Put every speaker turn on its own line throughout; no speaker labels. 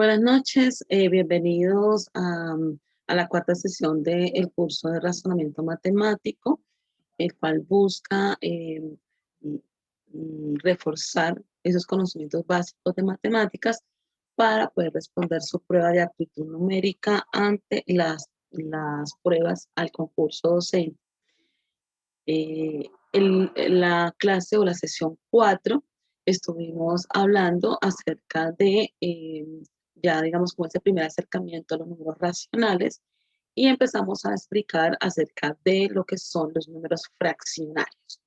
Buenas noches, bienvenidos a la cuarta sesión del curso de razonamiento matemático, el cual busca reforzar esos conocimientos básicos de matemáticas para poder responder su prueba de aptitud numérica ante las pruebas al concurso docente. En la clase o la sesión 4 estuvimos hablando acerca de, ya digamos, como ese primer acercamiento a los números racionales y empezamos a explicar acerca de lo que son los números fraccionarios.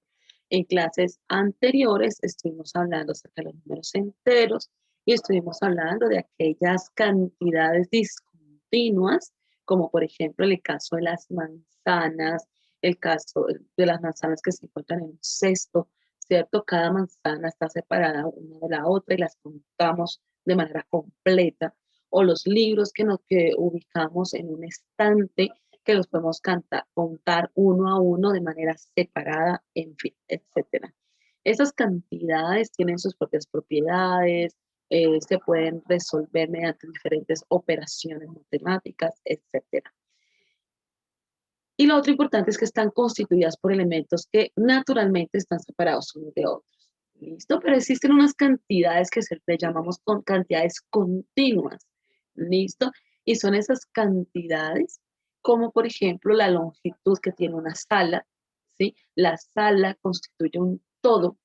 En clases anteriores estuvimos hablando acerca de los números enteros y estuvimos hablando de aquellas cantidades discontinuas, como por ejemplo en el caso de las manzanas, el caso de las manzanas que se encuentran en un cesto, ¿cierto? Cada manzana está separada una de la otra y las contamos de manera completa. O los libros que ubicamos en un estante, que los podemos contar uno a uno de manera separada, en fin, etcétera. Esas cantidades tienen sus propias propiedades, se pueden resolver mediante diferentes operaciones matemáticas, etcétera. Y lo otro importante es que están constituidas por elementos que naturalmente están separados unos de otros. ¿Listo? Pero existen unas cantidades que le llamamos con cantidades continuas. ¿Listo? Y son esas cantidades como por ejemplo la longitud que tiene una sala, ¿sí? La sala constituye un todo,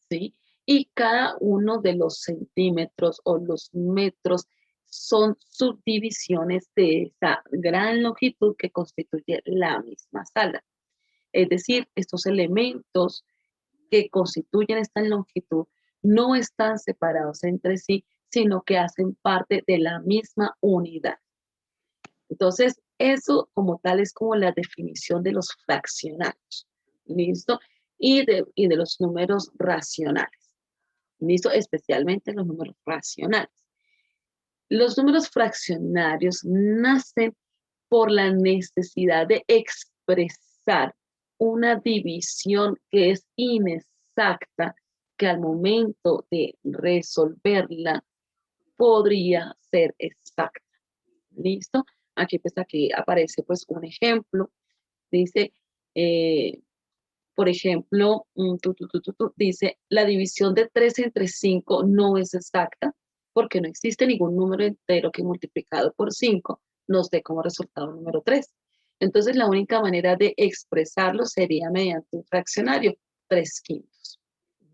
¿sí? Y cada uno de los centímetros o los metros son subdivisiones de esa gran longitud que constituye la misma sala. Es decir, estos elementos que constituyen esta longitud no están separados entre sí, sino que hacen parte de la misma unidad. Entonces, eso como tal es como la definición de los fraccionarios, ¿listo? Y de los números racionales, ¿listo? Especialmente los números racionales. Los números fraccionarios nacen por la necesidad de expresar una división que es inexacta, que al momento de resolverla podría ser exacta. ¿Listo? Aquí aparece pues un ejemplo. Dice, por ejemplo, dice, la división de 3 entre 5 no es exacta porque no existe ningún número entero que multiplicado por 5 nos dé como resultado el número 3. Entonces, la única manera de expresarlo sería mediante un fraccionario, 3/5.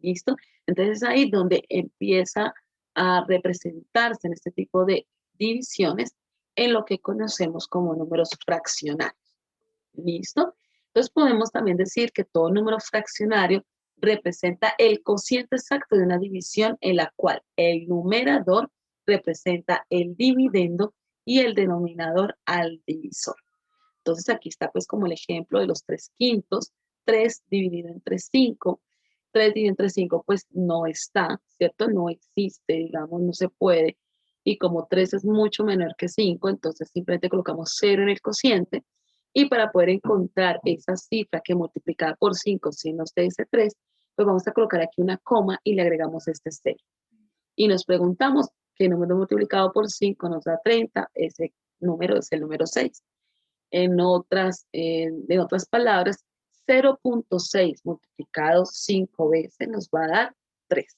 ¿Listo? Entonces, ahí donde empieza a representarse en este tipo de divisiones en lo que conocemos como números fraccionarios. ¿Listo? Entonces podemos también decir que todo número fraccionario representa el cociente exacto de una división en la cual el numerador representa el dividendo y el denominador al divisor. Entonces aquí está pues como el ejemplo de los 3/5, 3 dividido entre 5, 3 dividido entre 5 pues no está, ¿cierto? No existe, digamos, no se puede. Y como 3 es mucho menor que 5, entonces simplemente colocamos 0 en el cociente. Y para poder encontrar esa cifra que multiplicada por 5, si nos dice 3, pues vamos a colocar aquí una coma y le agregamos este 0. Y nos preguntamos qué número multiplicado por 5 nos da 30, ese número es el número 6. En otras palabras, 0.6 multiplicado 5 veces nos va a dar 3.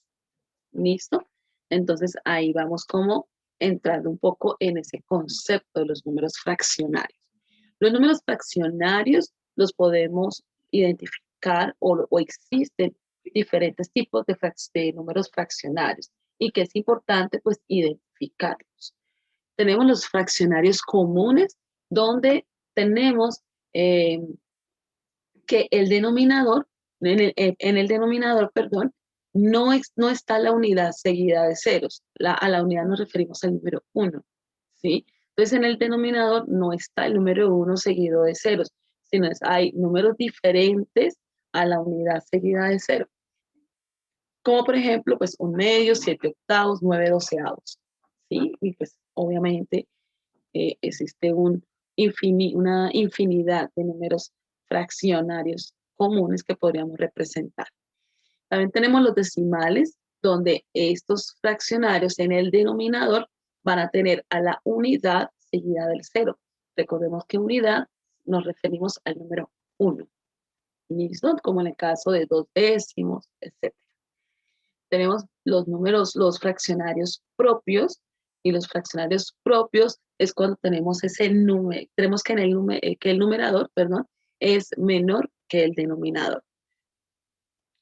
¿Listo? Entonces ahí vamos como entrando un poco en ese concepto de los números fraccionarios. Los números fraccionarios los podemos identificar o existen diferentes tipos de números fraccionarios y que es importante pues identificarlos. Tenemos los fraccionarios comunes donde tenemos que el denominador, en el denominador, perdón, no está la unidad seguida de ceros. A la unidad nos referimos al número 1, ¿sí? Entonces, en el denominador no está el número 1 seguido de ceros, sino hay números diferentes a la unidad seguida de 0. Como por ejemplo, pues 1/2, 7/8, 9/12, ¿sí? Y pues obviamente existe una infinidad de números fraccionarios comunes que podríamos representar. También tenemos los decimales, donde estos fraccionarios en el denominador van a tener a la unidad seguida del 0. Recordemos que unidad nos referimos al número 1. ¿Listo? Como en el caso de 2 décimos, etc. Tenemos los números, los fraccionarios propios, y los fraccionarios propios es cuando tenemos ese número, tenemos que, que el numerador, perdón, es menor que el denominador.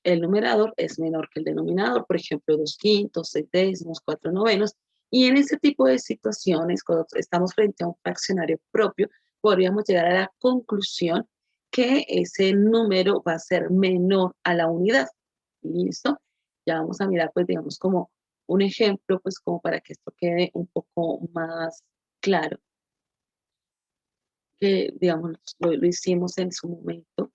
El numerador es menor que el denominador, por ejemplo, 2/5, 6/10, 4/9, y en ese tipo de situaciones, cuando estamos frente a un fraccionario propio, podríamos llegar a la conclusión que ese número va a ser menor a la unidad. ¿Listo? Ya vamos a mirar, pues, digamos, como un ejemplo, pues, como para que esto quede un poco más claro, que, digamos, lo hicimos en su momento.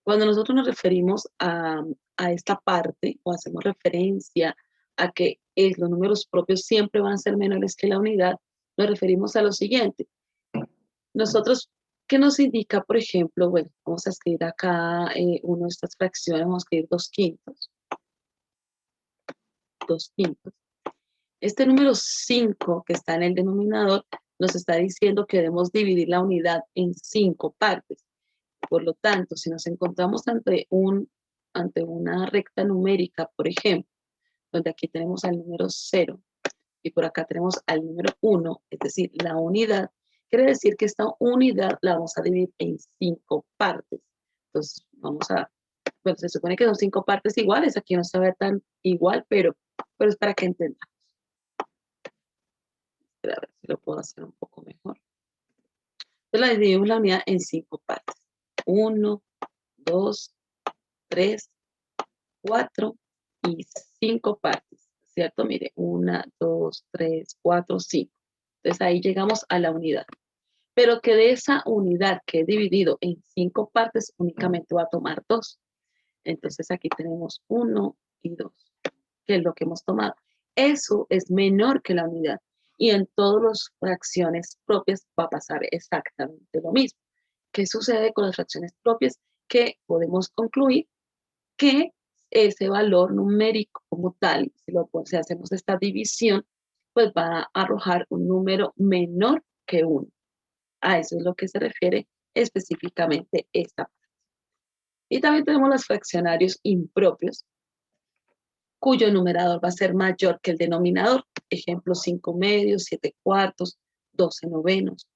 Cuando nosotros nos referimos a esta parte o hacemos referencia a que los números propios siempre van a ser menores que la unidad, nos referimos a lo siguiente. Nosotros, ¿qué nos indica, por ejemplo? Bueno, vamos a escribir acá una de estas fracciones, vamos a escribir 2/5. 2/5. Este número 5 que está en el denominador nos está diciendo que debemos dividir la unidad en 5 partes. Por lo tanto, si nos encontramos ante una recta numérica, por ejemplo, donde aquí tenemos al número 0 y por acá tenemos al número 1, es decir, la unidad, quiere decir que esta unidad la vamos a dividir en 5 partes. Entonces, bueno, se supone que son 5 partes iguales, aquí no se ve tan igual, pero es para que entendamos. A ver si lo puedo hacer un poco mejor. Entonces, la dividimos la unidad en 5 partes. 1, 2, 3, 4 y 5 partes, ¿cierto? Mire, 1, 2, 3, 4, 5. Entonces ahí llegamos a la unidad. Pero que de esa unidad que he dividido en 5 partes, únicamente va a tomar 2. Entonces aquí tenemos 1 y 2, que es lo que hemos tomado. Eso es menor que la unidad. Y en todas las fracciones propias va a pasar exactamente lo mismo. ¿Qué sucede con las fracciones propias? Que podemos concluir que ese valor numérico como tal, si hacemos esta división, pues va a arrojar un número menor que 1. A eso es lo que se refiere específicamente esta parte. Y también tenemos los fraccionarios impropios, cuyo numerador va a ser mayor que el denominador. Ejemplo, 5/2, 7/4, 12/9.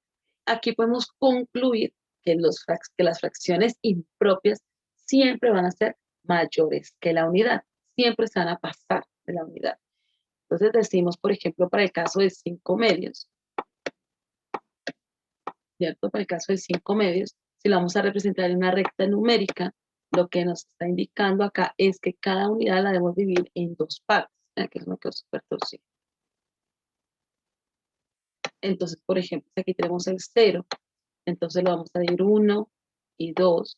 Aquí podemos concluir que las fracciones impropias siempre van a ser mayores que la unidad, siempre se van a pasar de la unidad. Entonces decimos, por ejemplo, para el caso de 5/2, ¿cierto? Para el caso de 5/2, si lo vamos a representar en una recta numérica, lo que nos está indicando acá es que cada unidad la debemos dividir en 2 partes. Que es lo que es súper torcido. Entonces, por ejemplo, aquí tenemos el 0, entonces lo vamos a dividir 1 y 2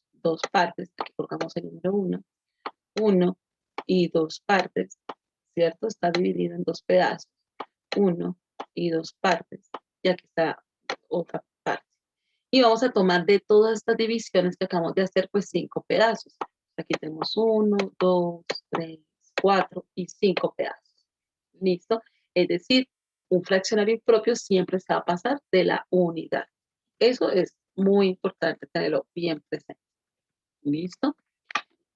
partes. Aquí colocamos el número 1, 1 y 2 partes, ¿cierto? Está dividido en 2 pedazos, 1 y 2 partes, y aquí está otra parte. Y vamos a tomar de todas estas divisiones que acabamos de hacer, pues 5 pedazos. Aquí tenemos 1, 2, 3, 4 y 5 pedazos. ¿Listo? Es decir, un fraccionario impropio siempre se va a pasar de la unidad. Eso es muy importante tenerlo bien presente. ¿Listo?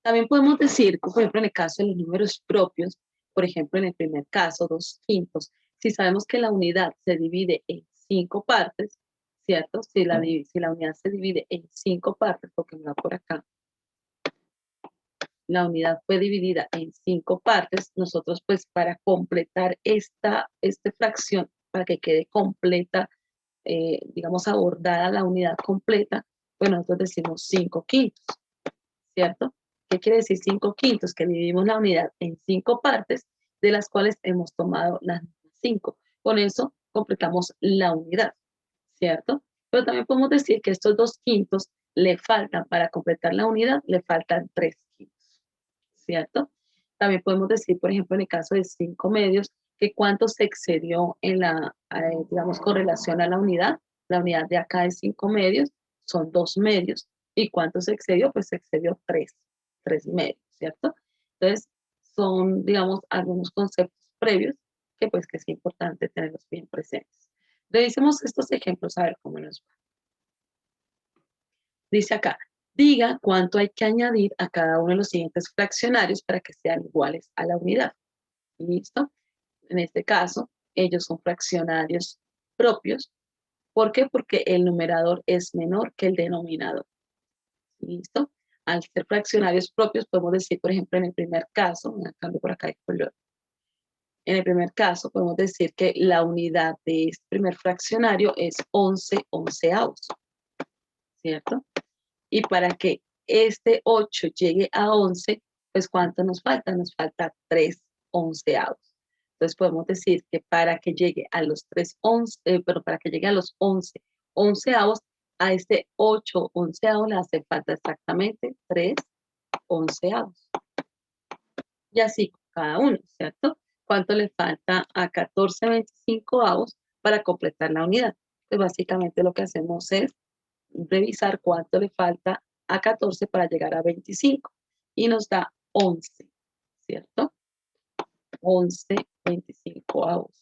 También podemos decir, por ejemplo, en el caso de los números propios, por ejemplo, en el primer caso, 2/5, si sabemos que la unidad se divide en 5 partes, ¿cierto? Si la unidad se divide en 5 partes, porque me va por acá, la unidad fue dividida en 5 partes, nosotros pues para completar esta fracción, para que quede completa, digamos abordada la unidad completa, pues nosotros decimos 5/5, ¿cierto? ¿Qué quiere decir 5/5? Que dividimos la unidad en 5 partes, de las cuales hemos tomado las 5. Con eso completamos la unidad, ¿cierto? Pero también podemos decir que estos 2/5 le faltan, para completar la unidad, le faltan 3/5, ¿cierto? También podemos decir, por ejemplo, en el caso de 5/2, que cuánto se excedió en digamos, con relación a la unidad. La unidad de acá es 5/2, son 2/2. ¿Y cuánto se excedió? Pues se excedió 3/2, ¿cierto? Entonces, son, digamos, algunos conceptos previos que pues que es importante tenerlos bien presentes. Revisemos estos ejemplos a ver cómo nos va. Dice acá, diga cuánto hay que añadir a cada uno de los siguientes fraccionarios para que sean iguales a la unidad. ¿Listo? En este caso, ellos son fraccionarios propios. ¿Por qué? Porque el numerador es menor que el denominador. ¿Listo? Al ser fraccionarios propios, podemos decir, por ejemplo, en el primer caso, me cambio por acá de color. En el primer caso, podemos decir que la unidad de este primer fraccionario es 11 onceavos, ¿cierto? Y para que este 8 llegue a 11, pues ¿cuánto nos falta? Nos falta 3 onceavos. Entonces podemos decir que para que llegue a los 11 onceavos, a este 8 onceavos le hace falta exactamente 3 onceavos. Y así con cada uno, ¿cierto? ¿Cuánto le falta a 14 veinticincoavos para completar la unidad? Pues básicamente lo que hacemos es revisar cuánto le falta a 14 para llegar a 25 y nos da 11, ¿cierto? 11 veinticincoavos,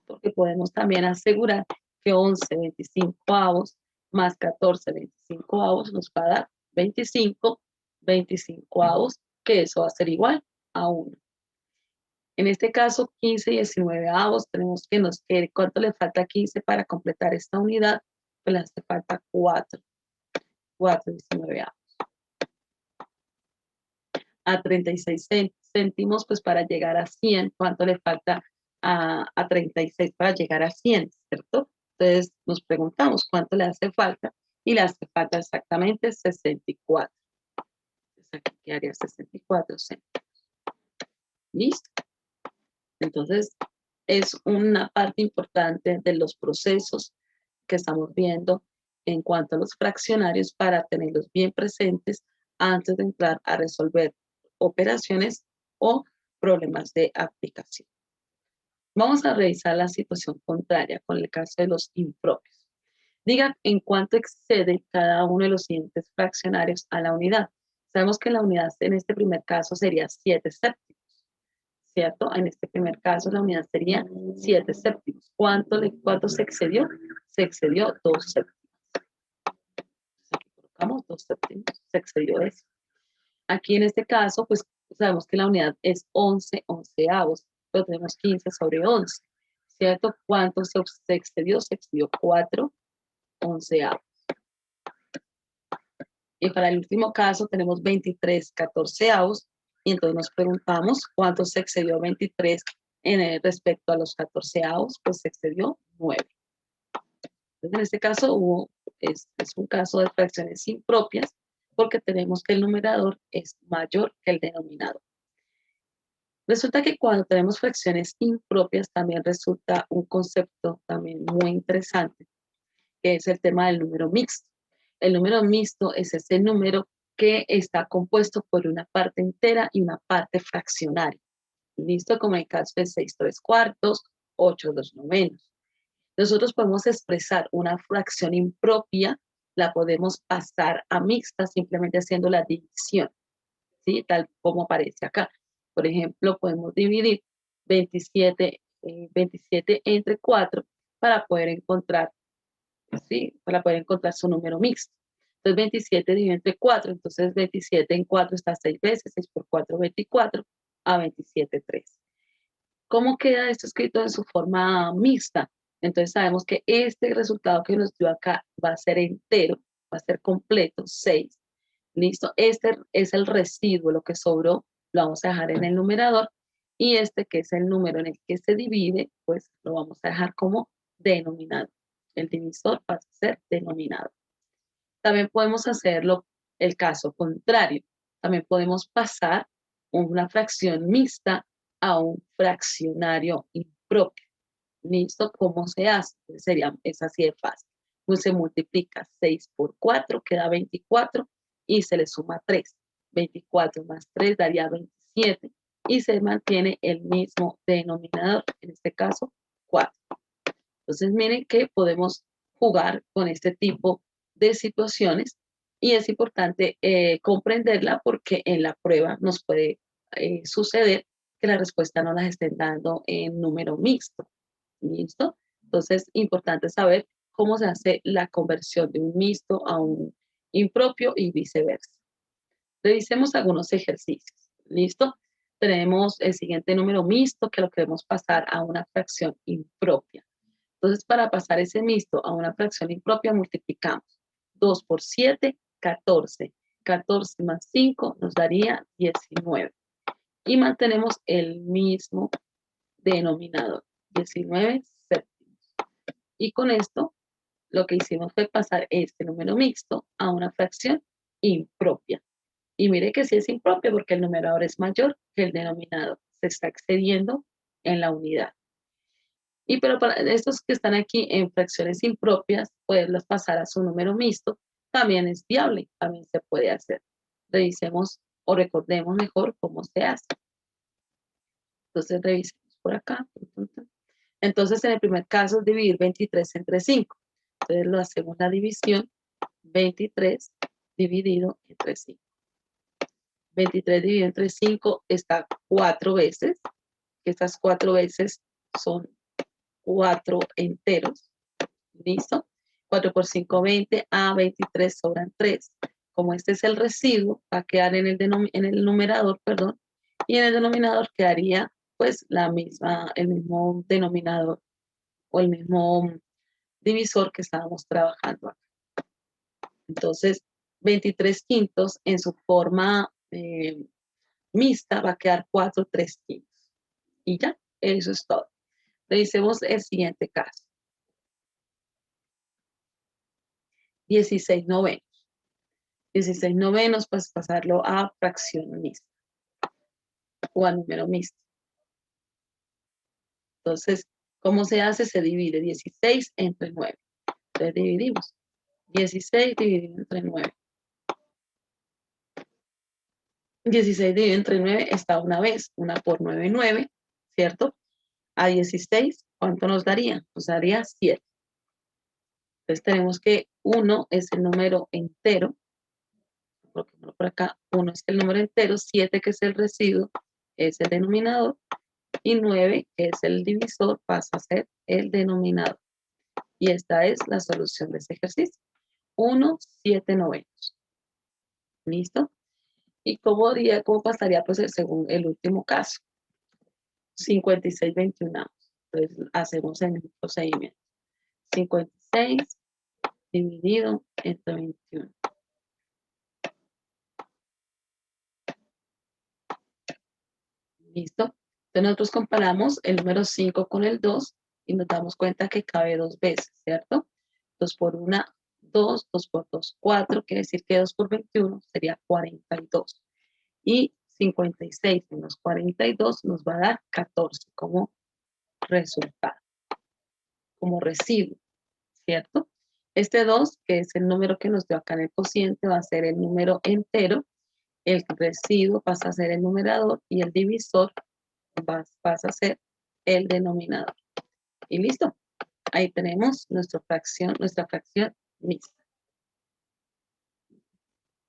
porque podemos también asegurar que 11 veinticincoavos más 14 veinticincoavos nos va a dar 25 veinticincoavos, que eso va a ser igual a 1. En este caso, 15 19avos, tenemos que nos quede, ¿cuánto le falta a 15 para completar esta unidad? Pues le hace falta 4 19avos. A 36 céntimos, pues para llegar a 100, ¿cuánto le falta a 36 para llegar a 100, ¿cierto? Entonces nos preguntamos cuánto le hace falta y le hace falta exactamente 64. Entonces aquí quedaría 64 céntimos. ¿Listo? Entonces es una parte importante de los procesos que estamos viendo en cuanto a los fraccionarios para tenerlos bien presentes antes de entrar a resolver operaciones o problemas de aplicación. Vamos a revisar la situación contraria con el caso de los impropios. Diga en cuánto excede cada uno de los siguientes fraccionarios a la unidad. Sabemos que la unidad en este primer caso sería 7 séptimos, ¿cierto? En este primer caso la unidad sería 7 séptimos. ¿Cuánto se excedió? Se excedió 2 séptimos. Aquí colocamos 2 séptimos, se excedió eso. Aquí en este caso, pues sabemos que la unidad es 11 onceavos, pero tenemos 15 sobre 11, ¿cierto? ¿Cuánto se excedió? Se excedió 4 onceavos. Y para el último caso tenemos 23 catorceavos, y entonces nos preguntamos cuánto se excedió 23 respecto a los catorceavos, pues se excedió 9. Entonces en este caso es un caso de fracciones impropias, porque tenemos que el numerador es mayor que el denominador. Resulta que cuando tenemos fracciones impropias también resulta un concepto también muy interesante, que es el tema del número mixto. El número mixto es ese número que está compuesto por una parte entera y una parte fraccionaria. ¿Listo? Como en el caso de 6 3/4, 8 2/9. Nosotros podemos expresar una fracción impropia, la podemos pasar a mixta simplemente haciendo la división, ¿sí? Tal como aparece acá. Por ejemplo, podemos dividir 27 entre 4 para poder encontrar, ¿sí? Para poder encontrar su número mixto. Entonces 27 dividido entre 4, entonces 27 en 4 está 6 veces, 6 por 4, 24, a 27, 3. ¿Cómo queda esto escrito en su forma mixta? Entonces sabemos que este resultado que nos dio acá va a ser entero, va a ser completo, 6. ¿Listo? Este es el residuo, lo que sobró, lo vamos a dejar en el numerador, y este que es el número en el que se divide, pues lo vamos a dejar como denominador. El divisor va a ser denominador. También podemos hacerlo el caso contrario. También podemos pasar una fracción mixta a un fraccionario impropio. ¿Listo? ¿Cómo se hace? Pues es así de fácil. Pues se multiplica 6 por 4, queda 24, y se le suma 3. 24 más 3 daría 27, y se mantiene el mismo denominador, en este caso 4. Entonces miren que podemos jugar con este tipo de situaciones, y es importante comprenderla porque en la prueba nos puede suceder que la respuesta no las estén dando en número mixto. ¿Listo? Entonces, importante saber cómo se hace la conversión de un mixto a un impropio y viceversa. Revisemos algunos ejercicios. ¿Listo? Tenemos el siguiente número mixto que lo queremos pasar a una fracción impropia. Entonces, para pasar ese mixto a una fracción impropia, multiplicamos 2 por 7, 14. 14 más 5 nos daría 19. Y mantenemos el mismo denominador, 19 séptimos. Y con esto, lo que hicimos fue pasar este número mixto a una fracción impropia. Y mire que sí es impropia porque el numerador es mayor que el denominador. Se está excediendo en la unidad. Y pero para estos que están aquí en fracciones impropias, poderlas pasar a su número mixto, también es viable, también se puede hacer. Revisemos o recordemos mejor cómo se hace. Entonces revisemos por acá. Entonces en el primer caso es dividir 23 entre 5. Entonces lo hacemos la división 23 dividido entre 5. 23 dividido entre 5 está 4 veces. Estas 4 veces son 4 enteros. ¿Listo? 4 por 5, 20. A 23 sobran 3. Como este es el residuo, va a quedar en el numerador, perdón, y en el denominador quedaría pues el mismo denominador o el mismo divisor que estábamos trabajando acá. Entonces, 23 quintos en su forma mixta va a quedar 4 3 quintos. Y ya, eso es todo. Revisemos el siguiente caso. 16 novenos. 16 novenos, pues pasarlo a fracción mixta o a número mixto. Entonces, ¿cómo se hace? Se divide 16 entre 9. Entonces dividimos. 16 dividido entre 9. 16 dividido entre 9 está una vez. 1 por 9, 9, ¿cierto? A 16, ¿cuánto nos daría? Nos daría 7. Entonces tenemos que 1 es el número entero. Coloquémoslo por acá. 1 es el número entero, 7 que es el residuo, es el denominador, y 9 que es el divisor, pasa a ser el denominador. Y esta es la solución de ese ejercicio. 1, 7 novenos. ¿Listo? ¿Y cómo pasaría pues según el último caso? 56 21. Entonces hacemos el mismo procedimiento. 56 dividido entre 21. ¿Listo? Entonces nosotros comparamos el número 5 con el 2 y nos damos cuenta que cabe 2 veces, ¿cierto? 2 por 1, 2, 2 por 2, 4, quiere decir que 2 por 21 sería 42. Y 56 menos 42 nos va a dar 14 como resultado, como residuo, ¿cierto? Este 2, que es el número que nos dio acá en el cociente, va a ser el número entero, el residuo pasa a ser el numerador y el divisor pasa a ser el denominador. Y listo. Ahí tenemos nuestra fracción mixta.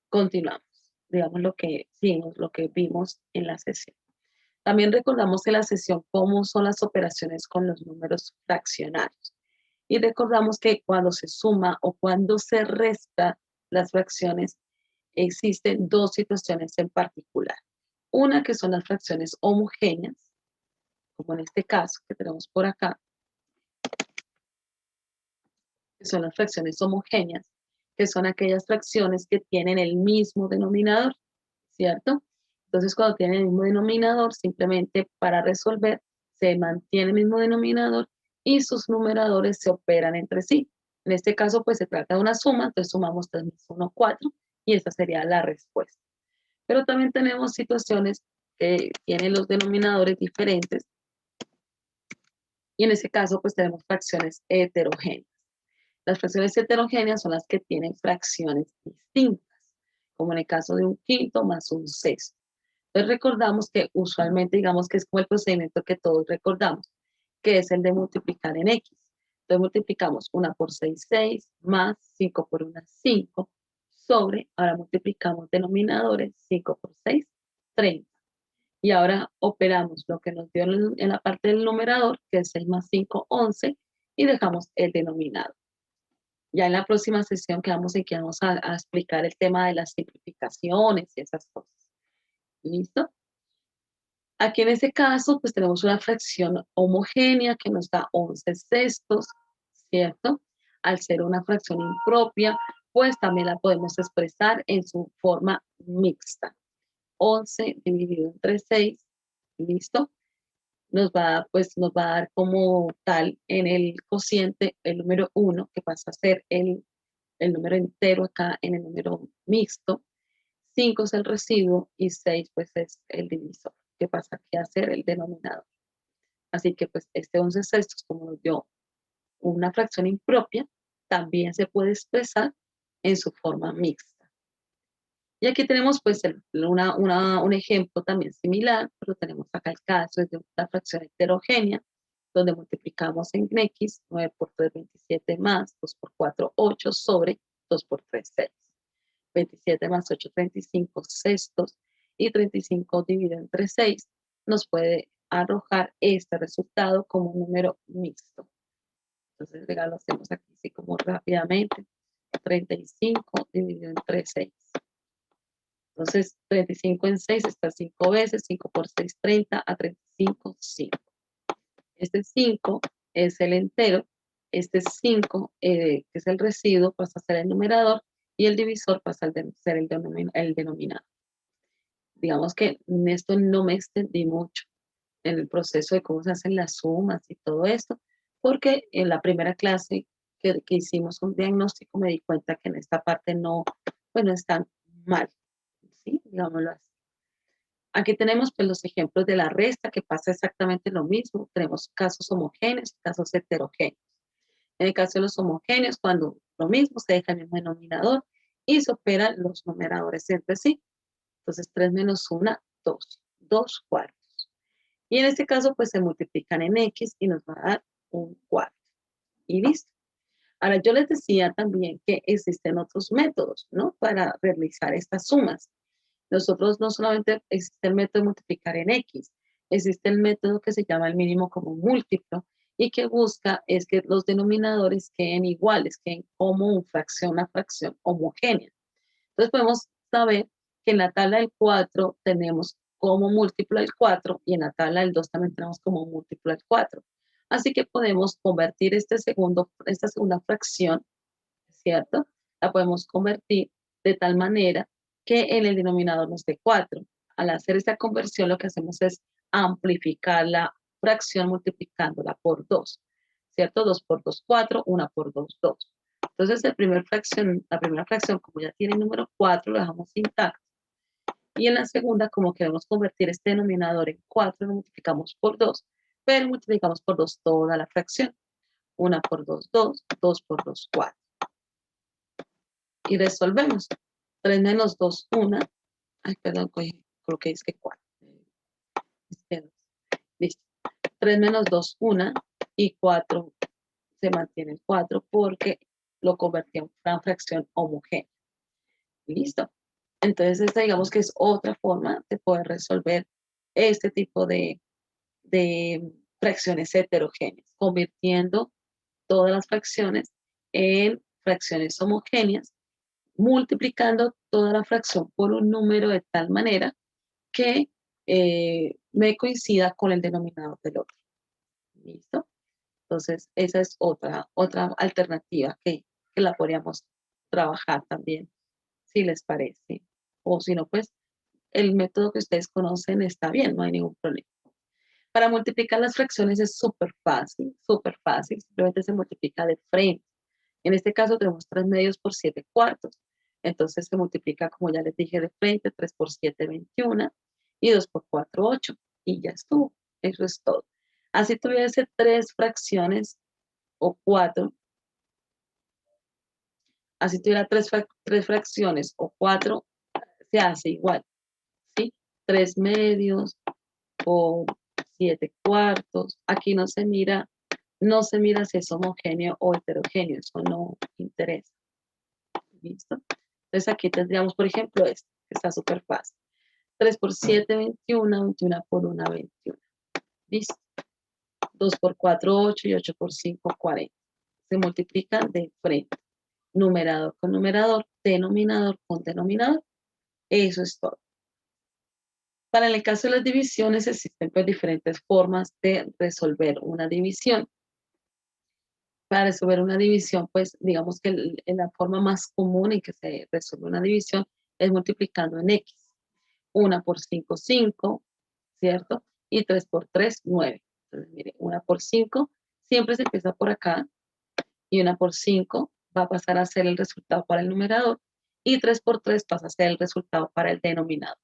Continuamos. Digamos lo que vimos en la sesión. También recordamos en la sesión cómo son las operaciones con los números fraccionarios. Y recordamos que cuando se suma o cuando se resta las fracciones, existen dos situaciones en particular. Una que son las fracciones homogéneas, como en este caso que tenemos por acá, que son las fracciones homogéneas, que son aquellas fracciones que tienen el mismo denominador, ¿cierto? Entonces, cuando tienen el mismo denominador, simplemente para resolver, se mantiene el mismo denominador y sus numeradores se operan entre sí. En este caso, pues se trata de una suma, entonces sumamos 3 más 1, 4, y esa sería la respuesta. Pero también tenemos situaciones que tienen los denominadores diferentes, y en ese caso, pues tenemos fracciones heterogéneas. Las fracciones heterogéneas son las que tienen fracciones distintas, como en el caso de un quinto más un sexto. Entonces recordamos que usualmente, digamos que es como el procedimiento que todos recordamos, que es el de multiplicar en X. Entonces multiplicamos 1 por 6, 6, más 5 por 1, 5, sobre, ahora multiplicamos denominadores, 5 por 6, 30. Y ahora operamos lo que nos dio en la parte del numerador, que es 6 más 5, 11, y dejamos el denominador. Ya en la próxima sesión quedamos en que vamos a explicar el tema de las simplificaciones y esas cosas. ¿Listo? Aquí en este caso, pues tenemos una fracción homogénea que nos da 11 sextos, ¿cierto? Al ser una fracción impropia, pues también la podemos expresar en su forma mixta. 11 dividido entre 6, ¿listo? Nos va a dar como tal en el cociente el número 1, que pasa a ser el número entero acá en el número mixto. 5 es el residuo y 6 pues es el divisor, que pasa aquí a ser el denominador. Así que pues este 11 sextos, como nos dio una fracción impropia, también se puede expresar en su forma mixta. Y aquí tenemos pues un ejemplo también similar, pero tenemos acá el caso de una fracción heterogénea, donde multiplicamos en x, 9 por 3, 27 más 2 por 4, 8 sobre 2 por 3, 6. 27 más 8, 35 sextos, y 35 dividido entre 6 nos puede arrojar este resultado como un número mixto. Entonces, lo hacemos aquí así como rápidamente. 35 dividido entre 6. Entonces, 35 en 6 está 5 veces, 5 por 6, 30, a 35, 5. Este 5 es el entero, este 5, que es el residuo, pasa a ser el numerador, y el divisor pasa a ser el denominador. Digamos que en esto no me extendí mucho en el proceso de cómo se hacen las sumas y todo esto, porque en la primera clase que hicimos un diagnóstico me di cuenta que en esta parte no, bueno, están mal, ¿sí? Digámoslo así. Aquí tenemos pues los ejemplos de la resta, que pasa exactamente lo mismo. Tenemos casos homogéneos, casos heterogéneos. En el caso de los homogéneos, cuando lo mismo, se deja el mismo denominador y se operan los numeradores entre sí. Entonces, 3 menos 1, 2. 2 cuartos. Y en este caso, pues se multiplican en x y nos va a dar un cuarto. Y listo. Ahora, yo les decía también que existen otros métodos, ¿no? Para realizar estas sumas. Nosotros no solamente existe el método de multiplicar en x, existe el método que se llama el mínimo común múltiplo y que busca es que los denominadores queden iguales, queden como una fracción homogénea. Entonces podemos saber que en la tabla del 4 tenemos como múltiplo del 4 y en la tabla del 2 también tenemos como múltiplo del 4. Así que podemos convertir esta segunda fracción, ¿cierto? La podemos convertir de tal manera que en el denominador nos dé 4. Al hacer esta conversión lo que hacemos es amplificar la fracción multiplicándola por 2, ¿cierto? 2 por 2, 4, 1 por 2, 2. Entonces la primera fracción, como ya tiene el número 4, lo dejamos intacto. Y en la segunda, como queremos convertir este denominador en 4, lo multiplicamos por 2, pero multiplicamos por 2 toda la fracción. 1 por 2, 2, 2 por 2, 4. Y resolvemos. 3 menos 2, 1. Ay, perdón, creo que es que 4. Listo. 3 menos 2, 1. Y 4 se mantiene el 4 porque lo convertí en una fracción homogénea. Listo. Entonces, esta digamos que es otra forma de poder resolver este tipo de fracciones heterogéneas, convirtiendo todas las fracciones en fracciones homogéneas, multiplicando toda la fracción por un número de tal manera que me coincida con el denominador del otro. ¿Listo? Entonces, esa es otra alternativa que la podríamos trabajar también, si les parece. O si no, pues el método que ustedes conocen está bien, no hay ningún problema. Para multiplicar las fracciones es súper fácil, simplemente se multiplica de frente. En este caso tenemos 3 medios por 7 cuartos. Entonces se multiplica, como ya les dije, de frente, 3 por 7, 21, y 2 por 4, 8. Y ya estuvo, eso es todo. Así tuviese 3 fracciones o 4, así tuviera 3 fracciones o 4, se hace igual, ¿sí? 3 medios o 7 cuartos. Aquí no se mira si es homogéneo o heterogéneo, eso no interesa. ¿Listo? Entonces aquí tendríamos, por ejemplo, este, que está súper fácil. 3 por 7, 21, 21 por 1, 21. ¿Listo? 2 por 4, 8 y 8 por 5, 40. Se multiplican de frente. Numerador con numerador, denominador con denominador. Eso es todo. Para el caso de las divisiones existen pues diferentes formas de resolver una división. Para resolver una división, pues digamos que la forma más común en que se resuelve una división es multiplicando en X. 1 por 5, 5, ¿cierto? Y 3 por 3, 9. Entonces, mire, 1 por 5 siempre se empieza por acá y 1 por 5 va a pasar a ser el resultado para el numerador y 3 por 3 pasa a ser el resultado para el denominador.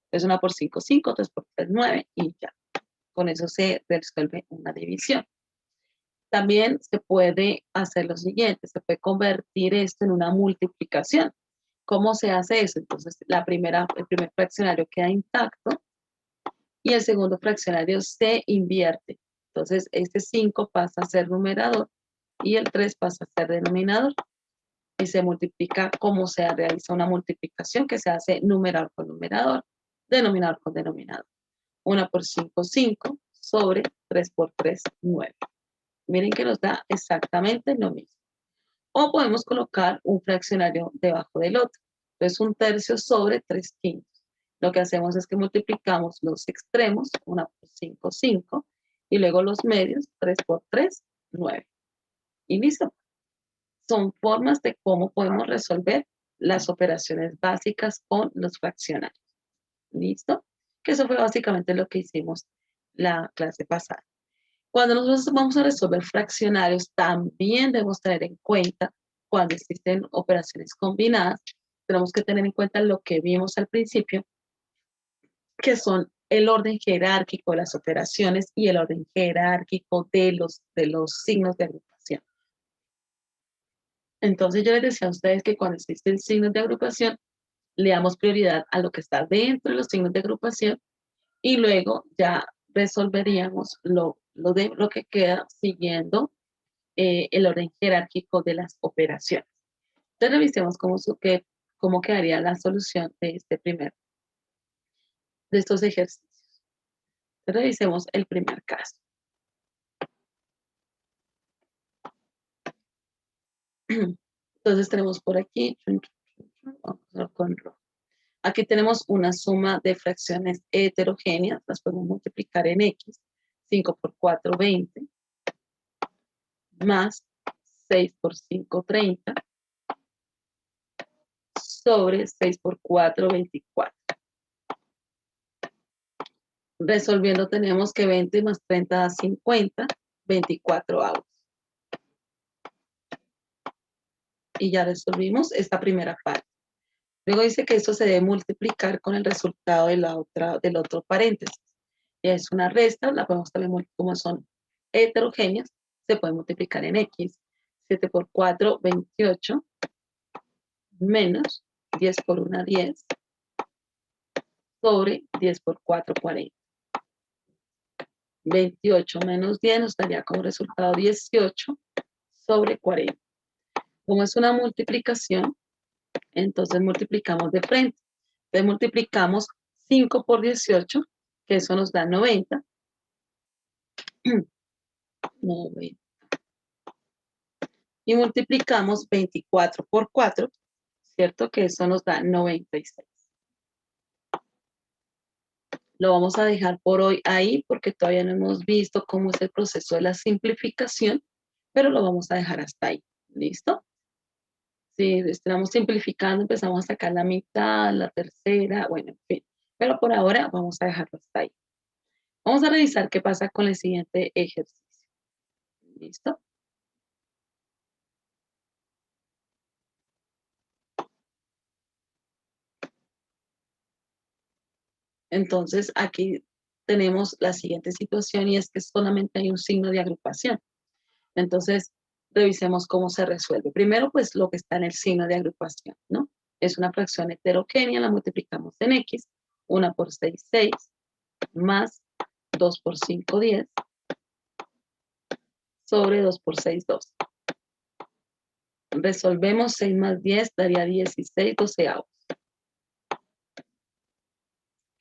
Entonces 1 por 5, 5, 3 por 3, 9 y ya. Con eso se resuelve una división. También se puede hacer lo siguiente, se puede convertir esto en una multiplicación. ¿Cómo se hace eso? Entonces, el primer fraccionario queda intacto y el segundo fraccionario se invierte. Entonces, este 5 pasa a ser numerador y el 3 pasa a ser denominador. Y se multiplica como se realiza una multiplicación que se hace numerador con numerador, denominador con denominador. 1 por 5, 5, sobre 3 por 3, 9. Miren que nos da exactamente lo mismo. O podemos colocar un fraccionario debajo del otro. Entonces, 1/3 sobre 3/5. Lo que hacemos es que multiplicamos los extremos, 1 por 5, 5, y luego los medios, 3 por 3, 9. Y listo. Son formas de cómo podemos resolver las operaciones básicas con los fraccionarios. ¿Listo? Que eso fue básicamente lo que hicimos la clase pasada. Cuando nosotros vamos a resolver fraccionarios, también debemos tener en cuenta cuando existen operaciones combinadas, tenemos que tener en cuenta lo que vimos al principio, que son el orden jerárquico de las operaciones y el orden jerárquico de los signos de agrupación. Entonces yo les decía a ustedes que cuando existen signos de agrupación, le damos prioridad a lo que está dentro de los signos de agrupación y luego ya resolveríamos lo que queda siguiendo el orden jerárquico de las operaciones. Entonces revisemos cómo quedaría la solución de estos ejercicios. Entonces, revisemos el primer caso. Entonces tenemos por aquí, vamos a ver con rojo. Aquí tenemos una suma de fracciones heterogéneas, las podemos multiplicar en X, 5 por 4, 20, más 6 por 5, 30, sobre 6 por 4, 24. Resolviendo tenemos que 20 más 30 da 50, 24 avos. Y ya resolvimos esta primera parte. Luego dice que esto se debe multiplicar con el resultado del otro paréntesis. Es una resta, la podemos también, como son heterogéneas, se puede multiplicar en X. 7 por 4, 28, menos 10 por 1, 10, sobre 10 por 4, 40. 28 menos 10 nos daría como resultado 18 sobre 40. Como es una multiplicación, entonces multiplicamos de frente. Entonces multiplicamos 5 por 18, que eso nos da 90. 90. Y multiplicamos 24 por 4, ¿cierto? Que eso nos da 96. Lo vamos a dejar por hoy ahí porque todavía no hemos visto cómo es el proceso de la simplificación, pero lo vamos a dejar hasta ahí. ¿Listo? Si estamos simplificando, empezamos a sacar la mitad, la tercera, bueno, en fin. Pero por ahora vamos a dejarlo hasta ahí. Vamos a revisar qué pasa con el siguiente ejercicio. ¿Listo? Entonces, aquí tenemos la siguiente situación y es que solamente hay un signo de agrupación. Entonces, revisemos cómo se resuelve. Primero, pues lo que está en el signo de agrupación, ¿no? Es una fracción heterogénea, la multiplicamos en X, 1 por 6, 6, más 2 por 5, 10, sobre 2 por 6, 2. Resolvemos 6 más 10, daría 16 doceavos.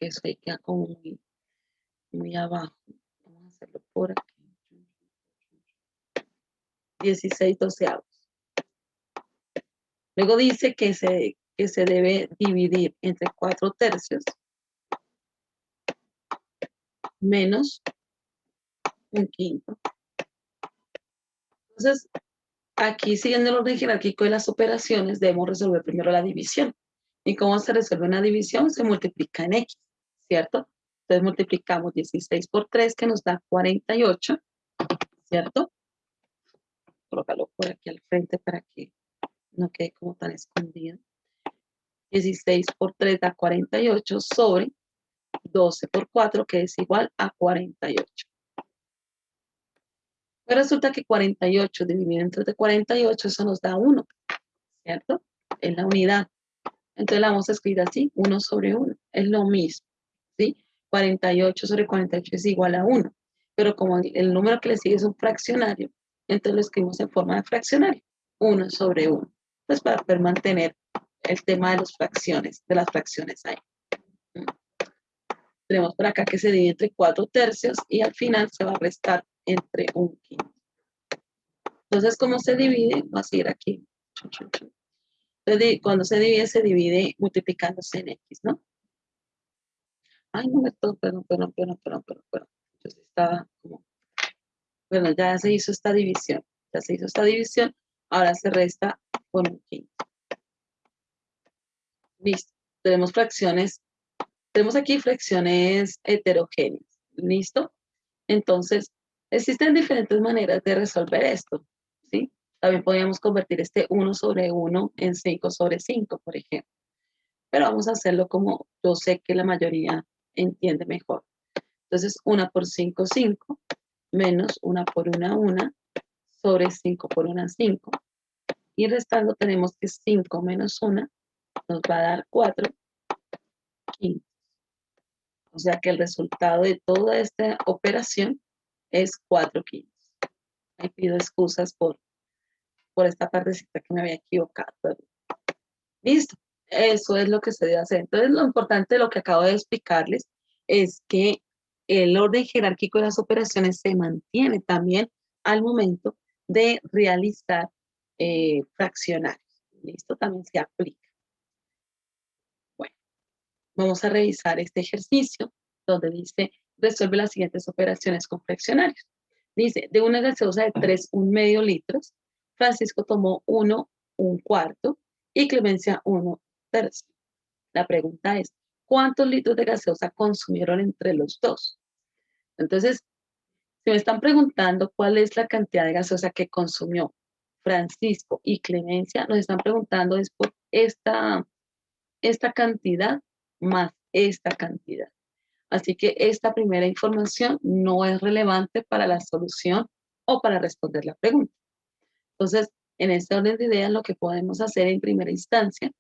Eso ahí queda como muy, muy abajo. Vamos a hacerlo por aquí. 16 doceavos. Luego dice que se debe dividir entre 4 tercios menos un quinto. Entonces, aquí siguiendo el orden jerárquico de las operaciones, debemos resolver primero la división. ¿Y cómo se resuelve una división? Se multiplica en X, ¿cierto? Entonces multiplicamos 16 por 3, que nos da 48, ¿cierto? Colócalo por aquí al frente para que no quede como tan escondido. 16 por 3 da 48 sobre 12 por 4, que es igual a 48. Pues resulta que 48 dividido entre 48, eso nos da 1, ¿cierto? Es la unidad. Entonces la vamos a escribir así, 1 sobre 1. Es lo mismo, ¿sí? 48 sobre 48 es igual a 1. Pero como el número que le sigue es un fraccionario, entonces lo escribimos en forma de fraccionario. 1 sobre 1. Pues para poder mantener el tema de las fracciones ahí. Tenemos por acá que se divide entre 4 tercios y al final se va a restar entre un quinto. Entonces, ¿cómo se divide? Va a seguir aquí. Entonces, cuando se divide multiplicándose en X, ¿no? Ay, no, perdón. Entonces estaba como, bueno, ya se hizo esta división. Ya se hizo esta división. Ahora se resta con un quinto. Listo. Tenemos aquí fracciones heterogéneas. ¿Listo? Entonces, existen diferentes maneras de resolver esto, ¿sí? También podríamos convertir este 1 sobre 1 en 5 sobre 5, por ejemplo. Pero vamos a hacerlo como yo sé que la mayoría entiende mejor. Entonces, 1 por 5, 5, menos 1 por 1, sobre 5 por 1, 5. Y restando tenemos que 5 menos 1 nos va a dar 4 quintos. O sea que el resultado de toda esta operación es 4 quintos. Ahí pido excusas por esta partecita que me había equivocado. Listo. Eso es lo que se debe hacer. Entonces, lo importante de lo que acabo de explicarles es que el orden jerárquico de las operaciones se mantiene también al momento de realizar fraccionarios. Listo, también se aplica. Bueno, vamos a revisar este ejercicio donde dice, resuelve las siguientes operaciones con fraccionarios. Dice, de una gaseosa de 3,1 litros, Francisco tomó 1, 1/4 y Clemencia 1/3. La pregunta es, ¿cuántos litros de gaseosa consumieron entre los dos? Entonces, si me están preguntando cuál es la cantidad de gaseosa que consumió Francisco y Clemencia, nos están preguntando es por esta cantidad más esta cantidad. Así que esta primera información no es relevante para la solución o para responder la pregunta. Entonces, en este orden de ideas, lo que podemos hacer en primera instancia,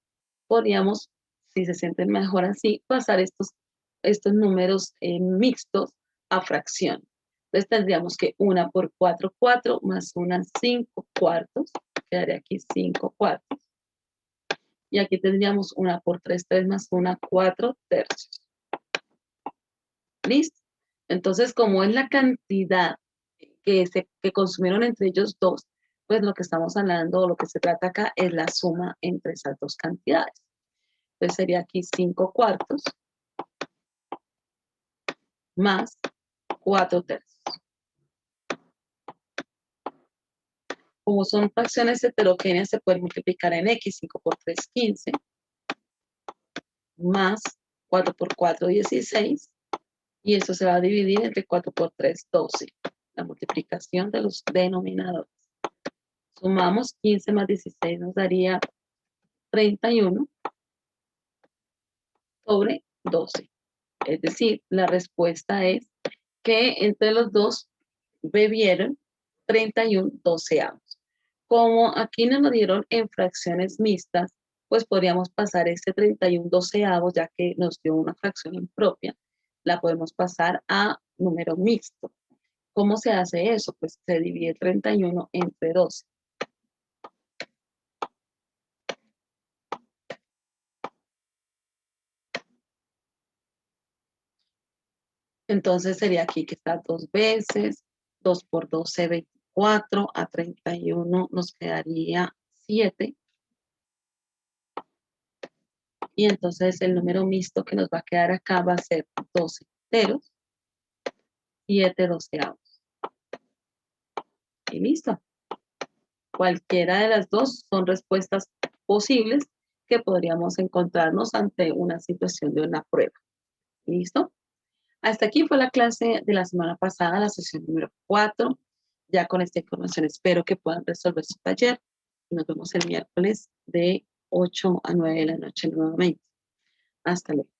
podríamos, si se sienten mejor así, pasar estos números mixtos a fracción. Entonces tendríamos que 1 por 4, 4, más 1, 5 cuartos, quedaría aquí 5 cuartos. Y aquí tendríamos 1 por 3, 3 más 1, 4 tercios. ¿Listo? Entonces, como es la cantidad que consumieron entre ellos dos, pues lo que estamos hablando o lo que se trata acá es la suma entre esas dos cantidades. Entonces sería aquí 5 cuartos más 4 tercios. Como son fracciones heterogéneas, se puede multiplicar en X, 5 por 3, 15, más 4 por 4, 16, y eso se va a dividir entre 4 por 3, 12. La multiplicación de los denominadores. Sumamos 15 más 16 nos daría 31 sobre 12. Es decir, la respuesta es que entre los dos bebieron 31 doceavos. Como aquí nos lo dieron en fracciones mixtas, pues podríamos pasar este 31 doceavos, ya que nos dio una fracción impropia, la podemos pasar a número mixto. ¿Cómo se hace eso? Pues se divide 31 entre 12. Entonces sería aquí que está 2 veces, 2 por 12, 24, a 31 nos quedaría 7. Y entonces el número mixto que nos va a quedar acá va a ser 12 enteros, 7 doceavos. Y listo. Cualquiera de las dos son respuestas posibles que podríamos encontrarnos ante una situación de una prueba. ¿Listo? Hasta aquí fue la clase de la semana pasada, la sesión número 4. Ya con esta información espero que puedan resolver su taller. Nos vemos el miércoles de 8 a 9 de la noche nuevamente. Hasta luego.